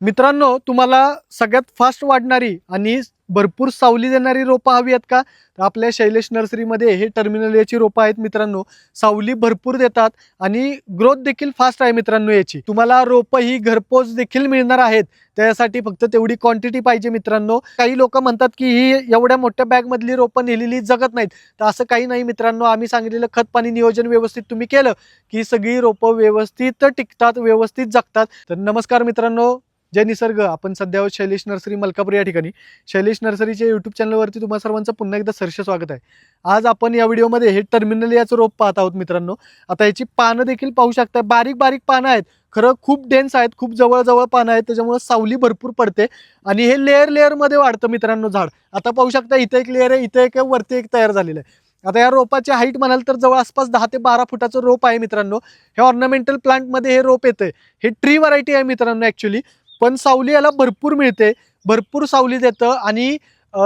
मित्रांनो, तुम्हाला सगळ्यात फास्ट वाढणारी आणि भरपूर सावली देणारी रोपं हवी आहेत का? तर आपल्या शैलेश नर्सरीमध्ये हे टर्मिनल याची रोपं आहेत मित्रांनो. सावली भरपूर देतात आणि ग्रोथ देखील फास्ट आहे मित्रांनो याची. तुम्हाला रोपं ही घरपोच देखील मिळणार आहेत. त्यासाठी फक्त तेवढी क्वांटिटी पाहिजे मित्रांनो. काही लोकं म्हणतात, की ही एवढ्या मोठ्या बॅगमधली रोपं नेलेली जगत नाहीत. तर असं काही नाही मित्रांनो. आम्ही सांगितलेलं खत-पाणी नियोजन व्यवस्थित तुम्ही केलं, की सगळी रोपं व्यवस्थित टिकतात, व्यवस्थित जगतात. तर नमस्कार मित्रांनो. जय निसर्ग. आपण सध्या आहोत शैलेश नर्सरी मलकापूर या ठिकाणी. शैलेश नर्सरीच्या यूट्यूब चॅनलवरती तुम्हा सर्वांचं पुन्हा एकदा सहर्ष स्वागत आहे. आज आपण या व्हिडिओमध्ये हे टर्मिनल याचं रोप पाहत आहोत मित्रांनो. आता याची पानं देखील पाहू शकता. बारीक बारीक पानं आहेत. खरं खूप डेन्स आहेत, खूप जवळ पानं आहेत. त्याच्यामुळे सावली भरपूर पडते आणि हे लेअरमध्ये वाढतं मित्रांनो झाड. आता पाहू शकता, इथे एक लेअर आहे, इथे एक आहे, वरती एक तयार झालेलं आहे. आता या रोपाची हाईट म्हणाल तर जवळ आसपास 10 ते 12 फुटाचं रोप आहे मित्रांनो. हे ऑर्नामेंटल प्लांटमध्ये हे रोप येतंय. हे ट्री व्हरायटी आहे मित्रांनो ॲक्च्युअली. पण सावली याला भरपूर मिळते, भरपूर सावली देतं आणि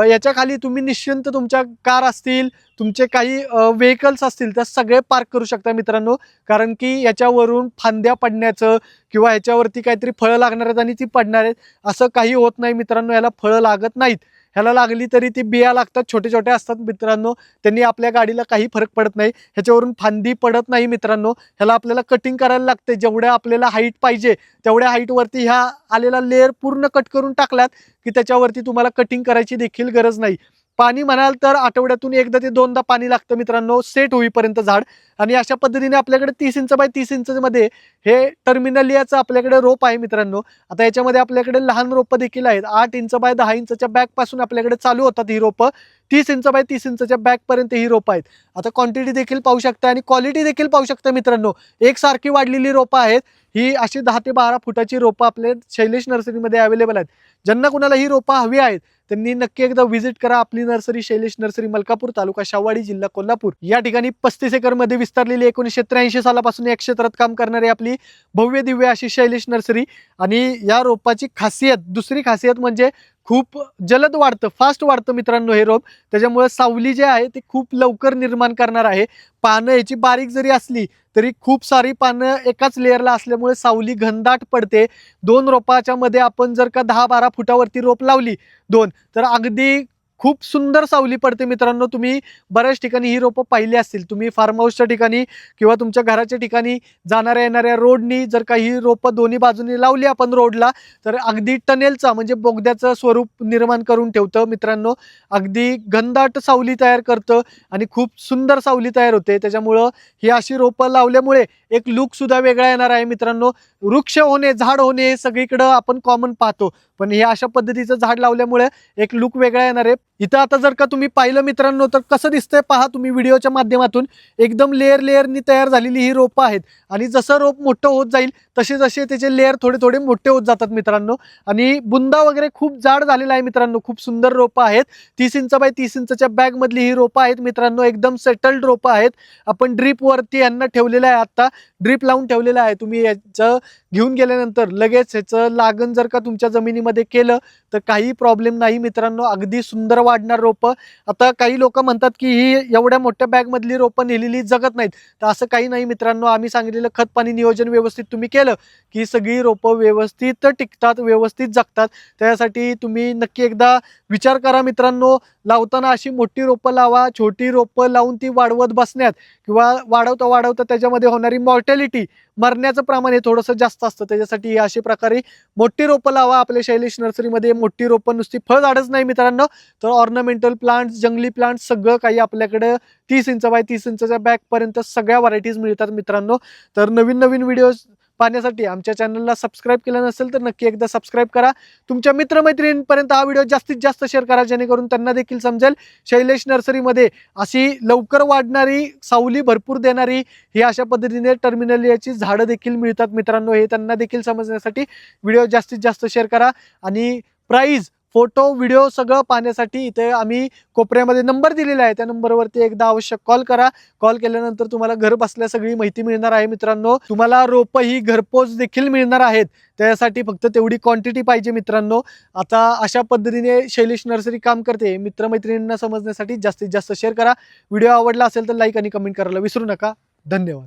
याच्या खाली तुम्ही निश्चिंत तुमच्या कार असतील, तुमचे काही व्हेइकल्स असतील, तर सगळे पार्क करू शकता मित्रांनो. कारण की याच्यावरून फांद्या पडण्याचं किंवा ह्याच्यावरती काहीतरी फळं लागणार आहेत आणि ती पडणार आहेत, असं काही होत नाही मित्रांनो. याला फळं लागत नाहीत. ह्याला लागली तरी ती बिया लागतात, छोटे-छोटे असतात मित्रांनो. त्यांनी आपल्या गाडीला काही फरक पडत नाही. ह्याच्यावरून फांदी पडत नाही मित्रांनो. ह्याला आपल्याला कटिंग करायला लागते. जेवढ्या आपल्याला हाईट पाहिजे तेवढ्या हाईटवरती ह्या आलेला लेयर पूर्ण कट करून टाकलात, की त्याच्यावरती तुम्हाला कटिंग करायची देखील गरज नाही. पाणी म्हणाल तर आठवड्यातून एकदा ते दोनदा पाणी लागतं मित्रांनो, सेट होईपर्यंत झाड. आणि अशा पद्धतीने आपल्याकडे 30 इंच बाय 30 इंचमध्ये हे टर्मिनलियाचं आपल्याकडे रोप आहे मित्रांनो. आता याच्यामध्ये आपल्याकडे लहान रोपं देखील आहेत. 8 इंच बाय 10 इंचच्या बॅगपासून आपल्याकडे चालू होतात ही रोपं. 30 इंच बाय 30 इंचच्या बॅगपर्यंत ही रोपं आहेत. आता क्वांटिटी देखील पाहू शकता आणि क्वालिटी देखील पाहू शकता मित्रांनो. एकसारखी वाढलेली रोपं आहेत. ही अशी 10 ते 12 फुटाची रोपं आपल्या शैलेश नर्सरीमध्ये अवेलेबल आहेत. ज्यांना कुणाला ही रोपं हवी आहेत, त्यांनी नक्की एकदा व्हिजिट करा आपली नर्सरी, शैलेश नर्सरी, मलकापूर, तालुका शाहवाडी, जिल्हा कोल्हापूर. या ठिकाणी 35 एकरमध्ये विस्तारलेली 1983 सालापासून या क्षेत्रात काम करणारी आपली भव्य दिव्य अशी शैलेश नर्सरी. आणि या रोपाची खासियत, दुसरी खासियत म्हणजे खूप जलद वाढतं, फास्ट वाढतं मित्रांनो हे रोप. त्याच्यामुळे सावली जे आहे ती खूप लवकर निर्माण करणार आहे. पानं याची बारीक जरी असली तरी खूप सारी पानं एकाच लेअरला असल्यामुळे सावली घनदाट पडते. 2 रोपाच्या मध्ये आपण जर का 10-12 फुटावरती रोप लावली 2, तर अगदी खूप सुंदर सावली पडते मित्रांनो. तुम्ही बऱ्याच ठिकाणी ही रोपं पाहिली असतील. तुम्ही फार्म हाऊसच्या ठिकाणी किंवा तुमच्या घराच्या ठिकाणी जाणाऱ्या येणाऱ्या रोडनी जर का ही रोपं दोन्ही बाजूनी लावली आपण रोडला, तर अगदी टनेलचा म्हणजे बोगद्याचं स्वरूप निर्माण करून ठेवतं मित्रांनो. अगदी घनदाट सावली तयार करतं आणि खूप सुंदर सावली तयार होते. त्याच्यामुळं ही अशी रोपं लावल्यामुळे एक लुक सुद्धा वेगळा येणार आहे मित्रांनो. वृक्ष होणे, झाड होणे हे सगळीकडं आपण कॉमन पाहतो, पण हे अशा पद्धतीचं झाड लावल्यामुळे एक लुक वेगळा येणार आहे. इथं आता जर का तुम्ही पाहिलं मित्रांनो, तर कसं दिसतंय पहा तुम्ही व्हिडिओच्या माध्यमातून. एकदम लेअरनी तयार झालेली ही रोपं आहेत आणि जसं रोप मोठं होत जाईल तसे जसे त्याचे लेअर थोडे मोठे होत जातात मित्रांनो. आणि बुंदा वगैरे खूप जाड झालेला आहे मित्रांनो. खूप सुंदर रोपं आहेत. 30 इंच बाय 30 इंचच्या बॅगमधली ही रोपं आहेत मित्रांनो. एकदम सेटल्ड रोपं आहेत. आपण ड्रीपवरती यांना ठेवलेलं आहे. आता ड्रीप लावून ठेवलेलं आहे. तुम्ही याचं घेऊन गेल्यानंतर लगेच ह्याचं लागण जर का तुमच्या जमिनीमध्ये केलं तर काही प्रॉब्लेम नाही मित्रांनो. अगदी सुंदर वाढणार रोपं. आता काही लोक म्हणतात, की ही एवढ्या मोठ्या बॅगमधली रोपं नेलेली जगत नाहीत. तर असं काही नाही मित्रांनो. आम्ही सांगितलेलं खत-पाणी नियोजन व्यवस्थित तुम्ही केलं, की सगळी रोपं व्यवस्थित टिकतात, व्यवस्थित जगतात. त्यासाठी तुम्ही नक्की एकदा विचार करा मित्रांनो. लावताना अशी मोठी रोपं लावा. छोटी रोपं लावून ती वाढवत बसण्यात किंवा वाढवता त्याच्यामध्ये होणारी मॉर्टॅलिटी, मरण्याचं प्रमाण हे थोडंसं जास्त असतं. त्याच्यासाठी अशा प्रकारे मोठी रोपं लावा. आपल्या शैलेश नर्सरीमध्ये मोठी रोपं नुसती फळझाडच नाही मित्रांनो, तर ऑर्नामेंटल प्लांट्स, जंगली प्लांट्स सगळं काही आपल्याकडे 30 इंच बाय 30 इंचच्या बॅगपर्यंत सगळ्या व्हरायटीज मिळतात मित्रांनो. तर नवीन व्हिडिओज पाहण्यासाठी आमच्या चॅनलला सबस्क्राईब केलं नसेल तर नक्की एकदा सबस्क्राईब करा. तुमच्या मित्रमैत्रिणींपर्यंत हा व्हिडिओ जास्तीत जास्त शेअर करा, जेणेकरून त्यांना देखील समजेल शैलेश नर्सरीमध्ये अशी लवकर वाढणारी, सावली भरपूर देणारी ही अशा पद्धतीने टर्मिनलियाची झाडं देखील मिळतात मित्रांनो. हे त्यांना देखील समजण्यासाठी व्हिडिओ जास्तीत जास्त शेअर करा. आणि प्राईज, फोटो, व्हिडिओ सगळं पाहण्यासाठी इथे आम्ही कोपऱ्यामध्ये नंबर दिलेला आहे. त्या नंबरवरती एकदा आवश्यक कॉल करा. कॉल केल्यानंतर तुम्हाला घर बसल्या सगळी माहिती मिळणार आहे मित्रांनो. तुम्हाला रोपं ही घरपोच देखील मिळणार आहेत. त्यासाठी फक्त तेवढी क्वांटिटी पाहिजे मित्रांनो. आता अशा पद्धतीने शैलेश नर्सरी काम करते. मित्रमैत्रिणींना समजण्यासाठी जास्तीत जास्त शेअर करा. व्हिडिओ आवडला असेल तर लाईक आणि कमेंट करायला विसरू नका. धन्यवाद.